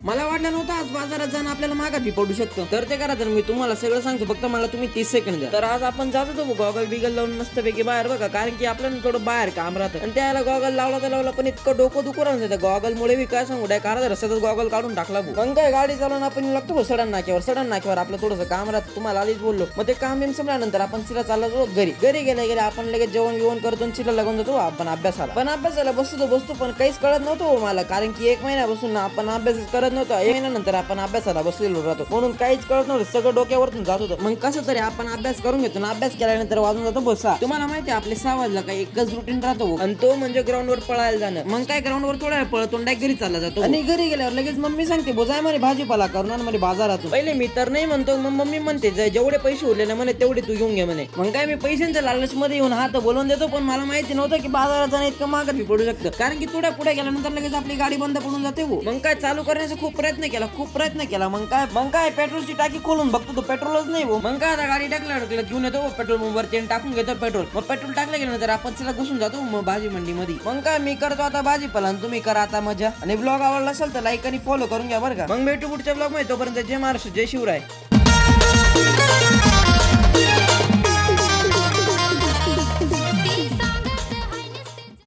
मला वाटलं नव्हतं आज बाजारात जाणं आपल्याला मागात बी पडू शकतं. तर ते करा, तर मी तुम्हाला सगळं सांगतो, फक्त मला तुम्ही 30 सेकंड द्या. तर आज आपण जात होतो गॉगल बिगल लावून मस्तपैकी बाहेर बघा, कारण की आपल्याला थोडं बाहेर काम राहतं आणि त्याला गॉगल लावला तर लावला, पण इतकं डोकं दुखू राहतं त्या गॉगल मुळे बी. काय सांगू डाय कारण रस्त्यातच गॉगल काढून टाकला भाऊ. मग काय गाडी चालवून आपण लागतो सडन नाक्यावर आपलं थोडंसं काम राहतं. तुम्हाला आधीच बोललो. मग ते काम बिम संपल्यानंतर आपण चिला चालला जातो घरी गेले आपण लगेच जेवण करून चिला लागून जातो आपण अभ्यासाला बसतो पण काहीच कळत नव्हतं मला, कारण की 1 महिन्यापासून आपण अभ्यास करत नव्हतो. 1 महिन्यानंतर आपण अभ्यासाला बसलेलो राहतो, म्हणून काहीच कळत नव्हतं, सगळं डोक्यावरतून जात होतं. मग कसं तरी आपण अभ्यास करून घेतो ना, अभ्यास केल्यानंतर वाजून जातो बसा. तुम्हाला माहिती आपले 6 वाजला का एकच रुटीन राहतो आणि तो म्हणजे ग्राउंडवर पळायला जाणं. मग काय ग्राउंडवर थोडा वेळ पळतो डायरेक्ट घरी चालला जातो आणि घरी गेल्यावर लगेच मम्मी सांगते बोजाय म्हणे भाजीपाला करून आण म्हणे बाजारातून. पहिले मी तर नाही म्हणतो, मग मम्मी म्हणते जेवढे पैसे उरले ना म्हणे तेवढे तू घेऊन घे म्हणे. मग काय मी पैशांच्या लालच मध्ये येऊन हात बोलवून देतो, पण मला माहिती नव्हतं की बाजारात जाणं इतकं महागात बी पडू शकतं, कारण की थोड्या पुढे गेल्यानंतर लगेच आपली गाडी बंद पडून जाते. मग काय चालू करण्याचा खूप प्रयत्न केला. मग काय पेट्रोलची टाकी खोलून बघतो तो पेट्रोलच नाही. मग काय आता गाडी टाकल्या घेऊन येतो पेट्रोल वरती टाकून घेतो पेट्रोल. मग पेट्रोल टाकलं गेल्यानंतर आपण तिला घुसून जातो मग भाजी मंडी मध्ये. मग काय मी करतो आता भाजीपाला आणि तुम्ही करा आता मजा. आणि ब्लॉग आवडला असेल तर लाईक आणि फॉलो करून घ्या बरं का. मग भेटू पुढच्या ब्लॉग मध्ये, तोपर्यंत जय महाराष्ट्र जय शिवराय.